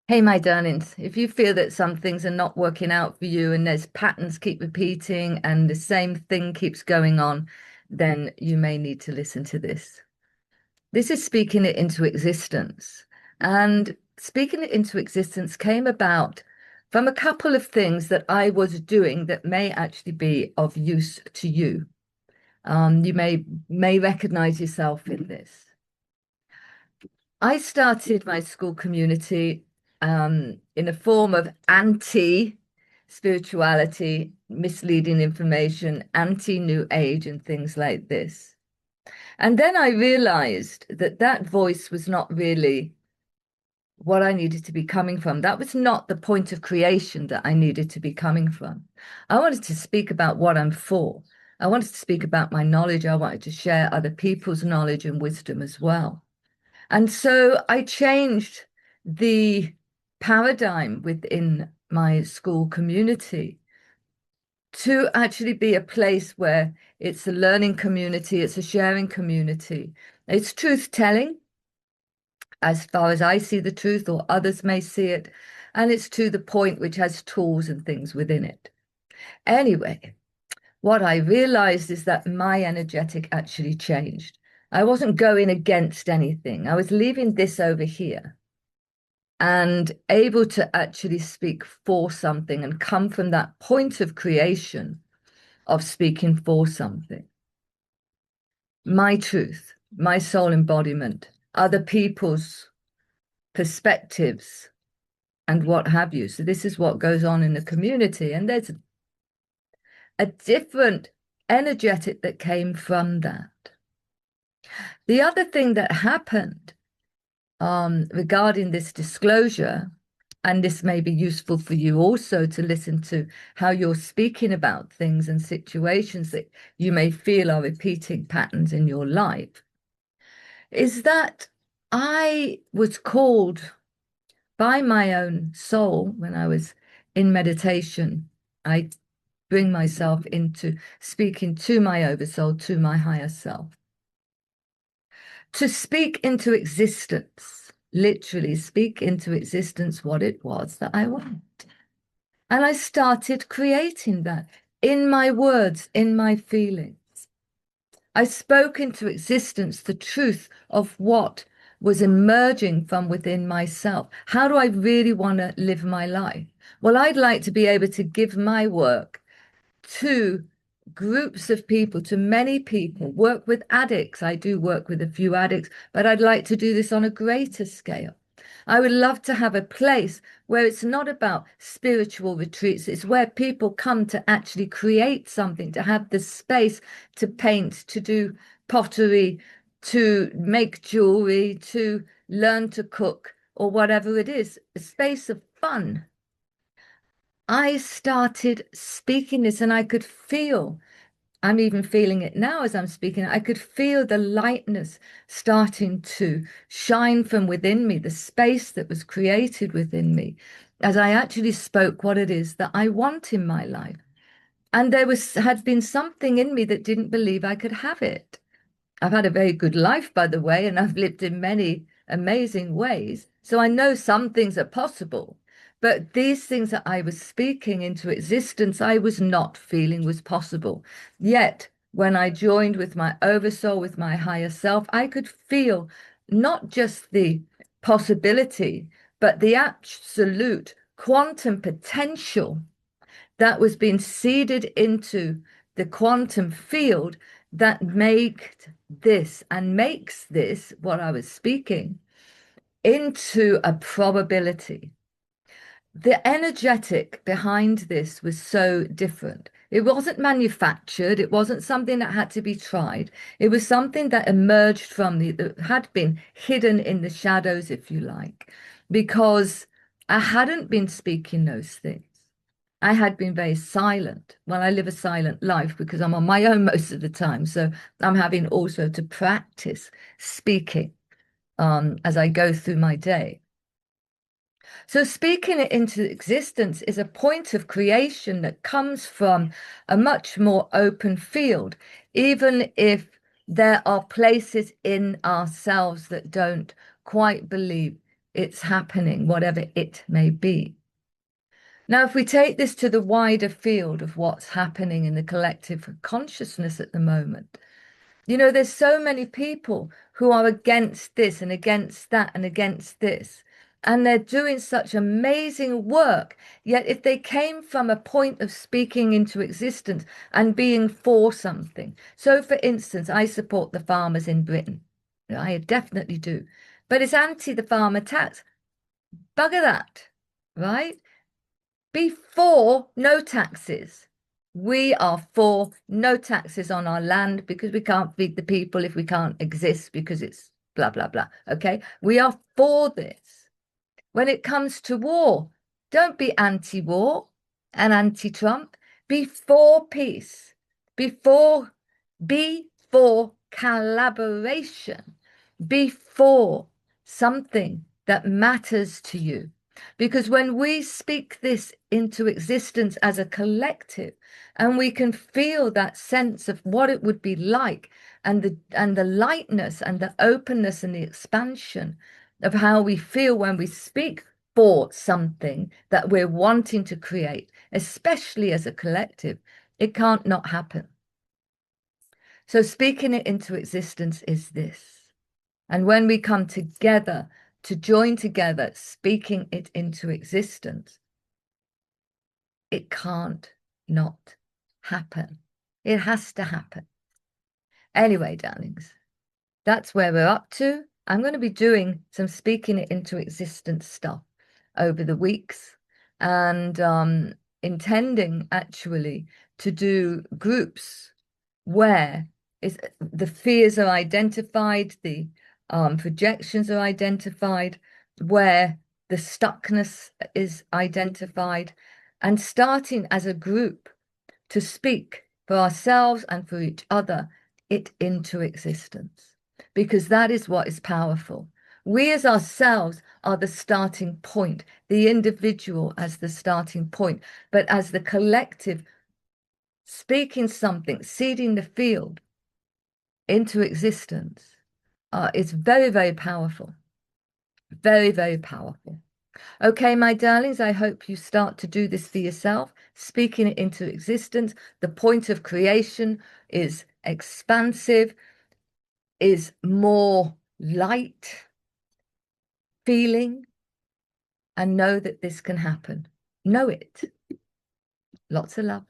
Hey, my darlings, if you feel that some things are not working out for you and there's patterns keep repeating and the same thing keeps going on, then you may need to listen to this. This is speaking it into existence. And speaking it into existence came about from a couple of things that I was doing that may actually be of use to you. You may recognize yourself in this. I started my school community in a form of anti-spirituality, misleading information, anti-New Age, and things like this. And then I realized that that voice was not really what I needed to be coming from. That was not the point of creation that I needed to be coming from. I wanted to speak about what I'm for. I wanted to speak about my knowledge. I wanted to share other people's knowledge and wisdom as well. And so I changed the paradigm within my school community to actually be a place where it's a learning community, it's a sharing community, it's truth telling as far as I see the truth, or others may see it, and it's to the point which has tools and things within it. Anyway, what I realized is that my energetic actually changed. I wasn't going against anything. I was leaving this over here and able to actually speak for something and come from that point of creation of speaking for something. My truth, my soul embodiment, other people's perspectives, and what have you. So, this is what goes on in the community. And there's a different energetic that came from that. The other thing that happened regarding this disclosure, and this may be useful for you also to listen to how you're speaking about things and situations that you may feel are repeating patterns in your life, is that I was called by my own soul when I was in meditation. I bring myself into speaking to my oversoul, to my higher self, to speak into existence, literally speak into existence what it was that I want. And I started creating that in my words, in my feelings. I spoke into existence the truth of what was emerging from within myself. How do I really want to live my life? Well, I'd like to be able to give my work to groups of people, to many people, work with addicts. I do work with a few addicts, but I'd like to do this on a greater scale. I would love to have a place where it's not about spiritual retreats, it's where people come to actually create something, to have the space to paint, to do pottery, to make jewelry, to learn to cook, or whatever it is, a space of fun. I started speaking this and I could feel, I'm even feeling it now as I'm speaking, I could feel the lightness starting to shine from within me, the space that was created within me as I actually spoke what it is that I want in my life. And there had been something in me that didn't believe I could have it. I've had a very good life, by the way, and I've lived in many amazing ways. So I know some things are possible. But these things that I was speaking into existence, I was not feeling was possible. Yet, when I joined with my oversoul, with my higher self, I could feel not just the possibility, but the absolute quantum potential that was being seeded into the quantum field that made this and makes this, what I was speaking, into a probability. The energetic behind this was so different. It wasn't manufactured. It wasn't something that had to be tried. It was something that emerged from that had been hidden in the shadows, if you like, because I hadn't been speaking those things. I had been very silent. Well, I live a silent life because I'm on my own most of the time. So I'm having also to practice speaking as I go through my day. So speaking it into existence is a point of creation that comes from a much more open field, even if there are places in ourselves that don't quite believe it's happening, whatever it may be. Now, if we take this to the wider field of what's happening in the collective consciousness at the moment, you know, there's so many people who are against this and against that and against this. And they're doing such amazing work. Yet if they came from a point of speaking into existence and being for something. So, for instance, I support the farmers in Britain. I definitely do. But it's anti the farmer tax. Bugger that, right? Before no taxes. We are for no taxes on our land because we can't feed the people if we can't exist because it's blah, blah, blah. Okay. We are for this. When it comes to war, don't be anti-war and anti-Trump. Be for peace. Be for collaboration. Be for something that matters to you. Because when we speak this into existence as a collective, and we can feel that sense of what it would be like, and the lightness and the openness and the expansion of how we feel when we speak for something that we're wanting to create, especially as a collective, it can't not happen. So speaking it into existence is this. And when we come together to join together, speaking it into existence, it can't not happen. It has to happen. Anyway, darlings, that's where we're up to. I'm going to be doing some speaking it into existence stuff over the weeks and intending actually to do groups where the fears are identified, the projections are identified, where the stuckness is identified, and starting as a group to speak for ourselves and for each other it into existence, because that is what is powerful. We as ourselves are the starting point, the individual as the starting point, but as the collective speaking something, seeding the field into existence, is very, very powerful. Very, very powerful. Okay, my darlings, I hope you start to do this for yourself, speaking it into existence. The point of creation is expansive, is more light feeling, and know that this can happen. Know it. Lots of love.